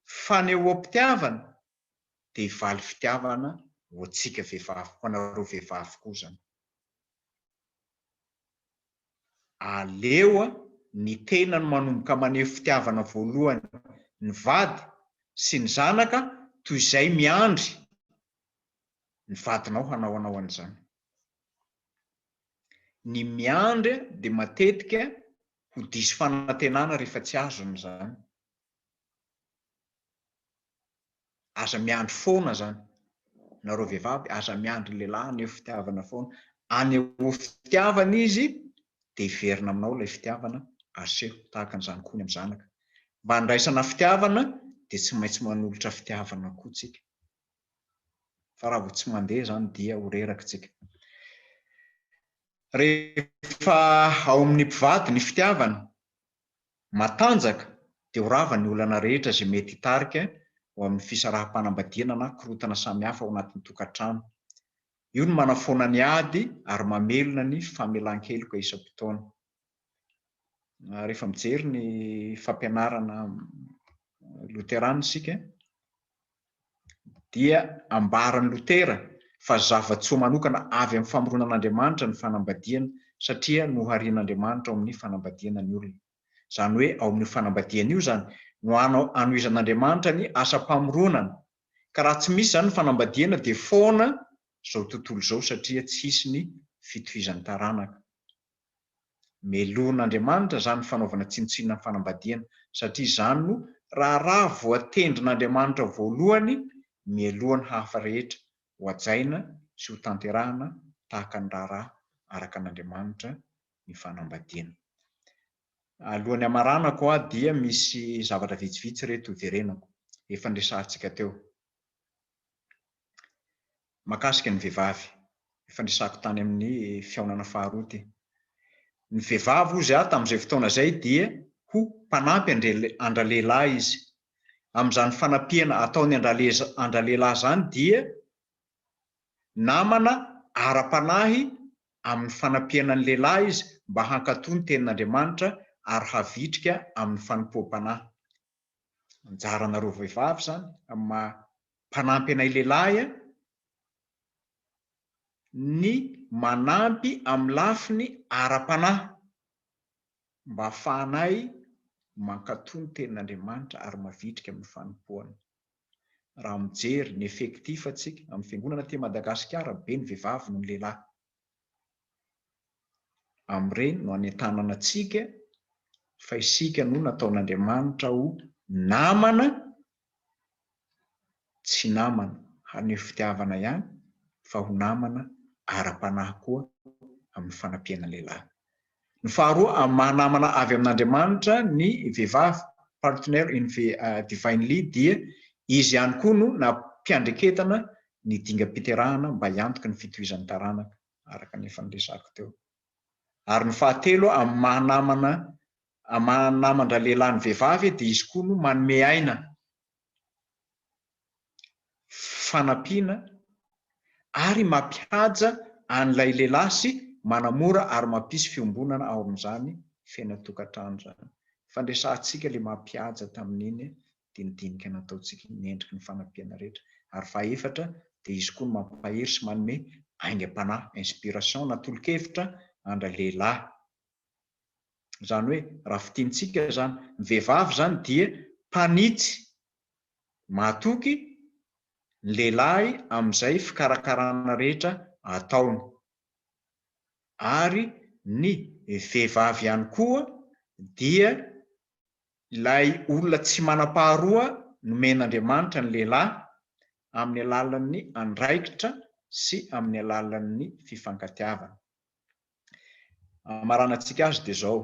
fanehoam-pitiavana dia hivaly fitiavana ho antsika vehivavy, ho anareo vehivavy koa zany. Aleo ny tena no manomboka maneho fitiavana voalohany ny vady sy ny zanaka toy izay miandry ny vadinao hanao an'izany. Ny miandry dia matetika ho diso fanantenana rehefa tsy azony zany. Aza miandry foana zany. Nareo vehivavy aza miandry lehilahy aneho fitiavana foana. Aneho fitiavana izy dia hiverina aminao ilay fitiavana aseho tahaka an'izany koa ny amin'ny zanaka. Mba handraisana fitiavana dia tsy maintsy manolotra fitiavana koa tsika. Fa raha vao tsy mandeha zany dia ho reraka tsika. Rehefa ao amin'ny mpivady ny fitiavana matanjaka dia ho rava ny olana rehetra izay mety hitarika ao amin'ny fisaraha-panambadiana na korotana samihafa ao anatin'ny tokantrano. Io no manafoana ny ady ary mamelona ny famelan-keloka isam-potoana. Rehefa mijery ny fampianarana loterana isika dia ambaran'ny lotera fa zava-tsoa manokana avy amin'ny famoronan'Andriamanitra ny fanambadiana satria noharian'Andriamanitra ao amin'ny fanambadiana ny olona. Izany hoe ao amin'ny fanambadiana io zany no anohizan'Andriamanitra ny asa-pamoronana. Ka raha tsy misy zany ny fanambadiana dia foana izao tontolo izao satria tsy hisy ny fitovizan'ny taranaka. Melon'Andriamanitra zany fanaovana tsinotsinona ny fanambadiana satria izany no raha voatendrin'Andriamanitra voalohany mielohan'ny hafa rehetra ho hajaina sy ho tanterahana tahaka ny raharaha araka an'Andriamanitra ny fanambadiana. Alohan'ny hamaranako dia misy zavatra vitsivitsy reto hoverenako efa niresahantsika teo mahakasika ny vehivavy, efa niresahako tany amin'ny fihaonana faharoa ty. Ny vehivavy ozy tamin'izay fotoana izay dia ho mpanampy andra-lehilahy izy. Amin'izany fanampiana ataony andra-lehilahy zany dia namana ara-panahy amin'ny fanampianan'ny lehilahy izy mba hankatoa ny tenin'Andriamanitra ary havitrika amin'ny fanompoam-panahy. Anjaranareo vehivavy zany mpanampy anay lehilahy ny manampy amin'ny lafiny ara-panahy mba hahafahanay mankatoa ny tenin'Andriamanitra ary mavitrika amin'ny fanompoana. Raha mijery ny effectif atsika amin'ny fiangonana ty Madagasikara be ny vehivavy noho ny lehilahy. Amin'ireny no hanentanana antsika fa isika no nataon'Andriamanitra ho namana, tsy namana haneho fitiavana ihany fa ho namana ara-panahy koa amin'ny fanampiana lehilahy. Ny faharoa mahanamana avy amin'Andriamanitra ny vehivavy partenaire in divine lead dia izy ihany koa no nampiandreketana ny dingam-piterahana mba hiantoka ny fitohizan'ny taranaka araka ny efa niresahako teo. Ary ny fahatelo mahanamandra lehilahy ny vehivavy dia izy koa no manome aina fanampiana ary mampihaja an'ilay lehilahy sy manamora ary mampisy fiombonana ao amin'izany fiainatokantrano zany. Fandresahantsika le mampihaja tamin'iny dinidinika nataontsika miendriky ny fanampiana rehetra. Ary fahaefatra dia izy koa no mampahery sy manome aingam-panahy inspiration na tolo-kevitra andra lehilahy. Zany hoe raha fitiantsika zany ny vehivavy zany dia mpanitsy mahatoky ny lehilahy amin'izay fikarakarana rehetra ataony. Ary ny vehivavy ihany koa dia ilay olona tsy manam-paharoa nomen'Andriamanitra ny lehilahy amin'ny alalan'ny andraikitra sy amin'ny alalan'ny fifankatiavana. Maranantsika azy dia zao: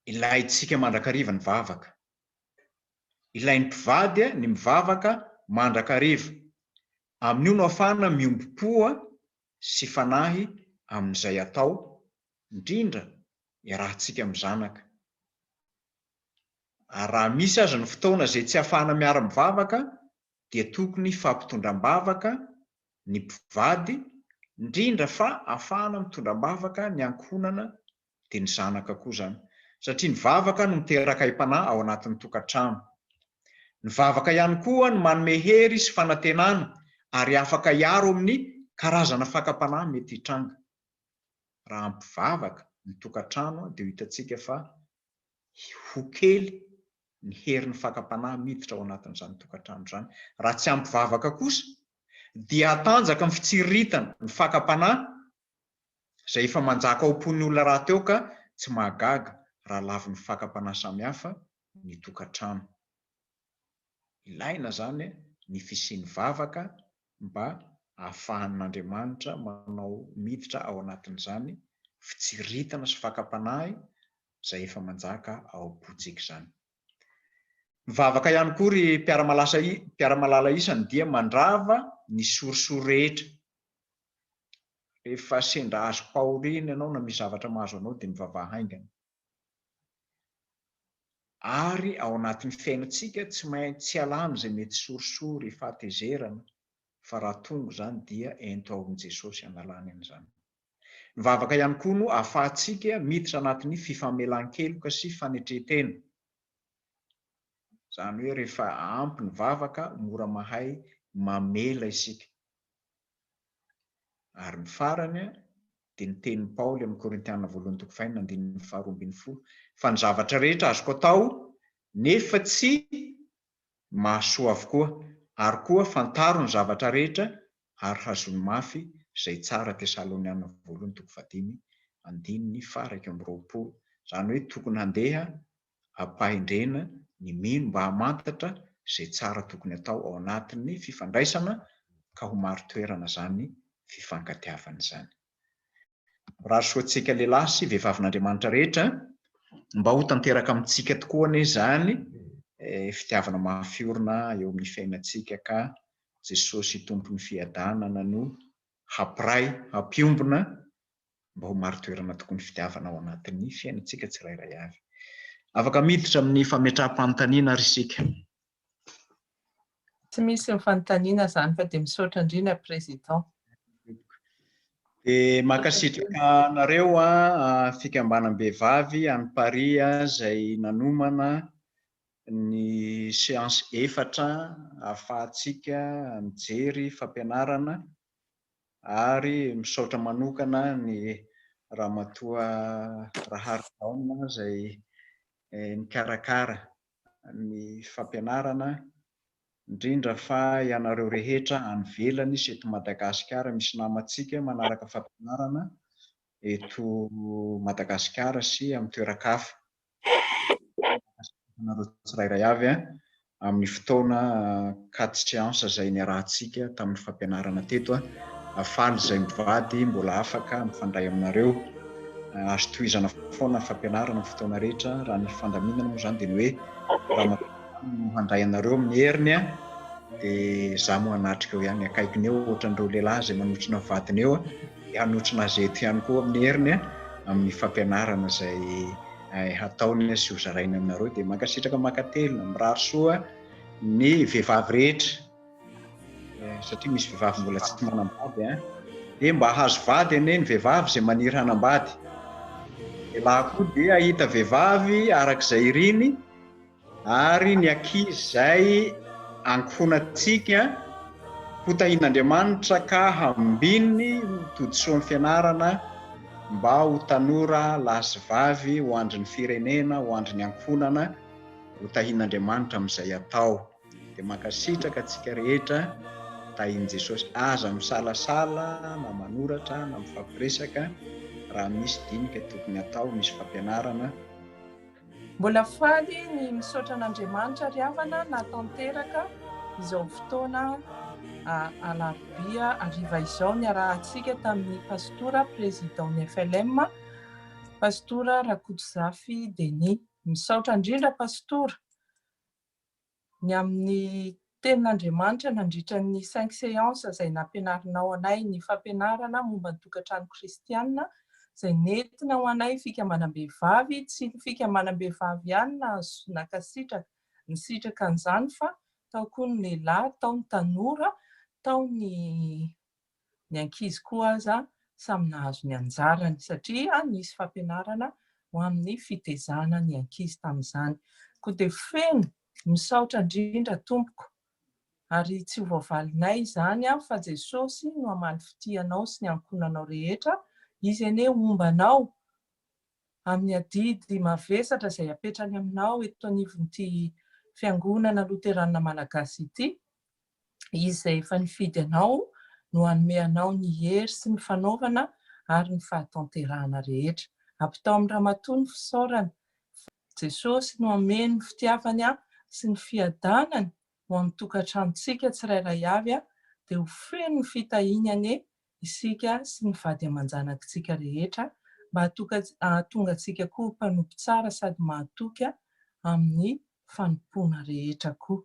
ilaintsika mandrakariva ny vavaka, ilain'ny mpivady ny mivavaka mandrakariva. Amin'io no ahafahana miombi-poa sy fanahy amin'izay atao, indrindra iarahantsika amin'ny zanaka. Raha misy aza ny fotoana izay tsy ahafahana miara-mivavaka dia tokony fampitondram-bavaka ny mpivady, indrindra fa ahafahana mitondram-bavaka ny ankohonana dia ny zanaka koa zany, satria ny vavaka no miteraka aim-panahy ao anatin'ny tokantrano. Ny vavaka ihany koa no manome hery sy fanantenana ary afaka hiaro amin'ny karazana fakam-panahy mety hitranga. Raha ampivavaka ny tokantrano dia hitantsika fa ho kely ny herin'ny fakam-panahy miditra ao anatin'izany tokantrano zany. Raha tsy ampivavaka kosa dia hatanjaka ny fitsiritana ny fakam-panahy izay efa manjaka ao am-pon'ny olona raha teo ka tsy mahagaga raha lavo ny fakam-panahy samihafa ny tokantrano. Ilaina zany ny fisian'ny vavaka mba ahafahan'Andriamanitra manao miditra ao anatin'izany fitsiritana sy fakam-panahy izay efa manjaka ao am-pontsika izany. Ny vavaka ihany koa ry mpiara-malala isany dia mandrava ny sorisoro rehetra. Rehefa sendra azo paoriana ianao na misy zavatra mahazo anao dia mivavaha haingana. Ary ao anatin'ny fiainantsika tsy maintsy alàna izay mety sorisory fahatezerana, fa raha tonga zany dia ento ao amin'i Jesosy analany an'izany. Ny vavaka ihany koa no ahafahantsika miditra anatin'ny fifamelan-keloka sy fanetretena. Zany hoe rehefa ampy ny vavaka mora mahay mamela isika. Ary ny farany dia ny tenin'i Paoly amin'ny Korintiana 1:5-12: fa ny zavatra rehetra azoko atao nefa tsy mahasoa avokoa, ary koa fantaro ny zavatra rehetra ary hazony mafy izay tsara. Tesaloniana 2:5-20. Zany hoe tokony handeha hampahindrena ny mino mba hamantatra izay tsara tokony atao ao anatin'ny fifandraisana ka ho maro toerana zany fifankatiavana izany. Raha soantsika lehilahy sy vehivavin'Andriamanitra rehetra mba ho tanteraka amintsika tokoa anie zany fitiavana mahafiorina eo amin'ny fiainantsika, ka Jesosy tompon'ny fiadanana no hampiray, hampiombona mba ho maro toerana tokoa ny fitiavana ao anatin'ny fiainantsika tsirairay avy. Afaka miditra amin'ny fametraha-panontaniana ary isika. Tsy misy fanontaniana zany fa dia misaotra indrindra Président. Dia mankasitraka anareo fikambanam-behivavy any Paris izay nanomana ny séance 4 ahafahantsika mijery fampianarana, ary misaotra manokana ny ramatoa Raharitaona izay nikarakara ny fampianarana, indrindra fa ianareo rehetra any ivelany sy eto Madagasikara. Misy namantsika manaraka fampianarana eto Madagasikara sy amin'ny toeran-kafa. Ianareo tsirairay avy amin'ny fotoana 4 séance izay niarahantsika tamin'ny fampianarana teto faly izay mivady mbola afaka mifandray aminareo. Azo tohizana foana fampianarana fotoana rehetra raha ny fandaminana moa zany dia ny hoe raha mandray anareo amin'ny heriny dia za mo hanatrika eo ihany akaikiny eo ohatran'ireo lehilahy izay manotrina vadiny eo dia hanotrina azy eto ihany koa amin'ny heriny amin'ny fampianarana izay hataony sy hozarainy aminareo. Dia mankasitraka makatelona mirary soa ny vehivavy rehetra satria misy vehivavy mbola tsy manambady dia mba hazo vady anie ny vehivavy izay maniry hanambady. Laha koa dia ahita vehivavy arak'izay iriny ary ny ankizy izay ankohonantsika hotahian'Andriamanitra ka hambiny toditsoan'ny fianarana mba ho tanora lahy sy vavy ho andry ny firenena, ho andry ny ankohonana, hotahian'Andriamanitra amin'izay atao. Dia mankasitraka antsika rehetra tahian Jesosy aza misalasala na manoratra na mifampiresaka raha misy dinika tokony atao, misy fampianarana. Mbola faly ny misaotra an'Andriamanitra ry havana natanteraka izao fotoana alarobia ariva izao niarahantsika tamin'ny pastora président ny FLM, pastora RAKOTOZAFY Denis. Misaotra indrindra pastora ny amin'ny tenin'Andriamanitra nandritra ny 5 séances izay nampianarinao anay ny fampianarana momba ny tokantrano kristiana izay nentina ho anay fikambanam-behivavy, tsy ny fikambanam-behivavy ihany nakasitraka ny sitraka an'izany fa tao koa ny lehilahy, tao ny tanora, tao ny ankizy koa aza samy nahazo ny anjarany satria nisy fampianarana ho amin'ny fitezana ny ankizy tamin'izany. Koa dia feno misaotra indrindra tompoko ary tsy ho voavalinay izany fa Jesosy no hamaly fitianao sy ny ankohonanao rehetra. Izy anie ombanao amin'ny adidy mavesatra izay apetrany aminao eto anivon'ity fiangonana loterana malagasy ity. Izy izay efa nifidy anao no hanome anao ny hery sy ny fanaovana ary ny fahatanterahana rehetra. Ampitao amin'ny ramatoa ny fisaorana. Jesosy no ameny ny fitiavany sy ny fiadanany ho amin'ny tokantranontsika tsirairay avy dia ho feno ny fitahiany isika sy ny vady aman-janakitsika rehetra mba hahatonga antsika koa mpanompo tsara sady mahatoky amin'ny fanompoana rehetra koa.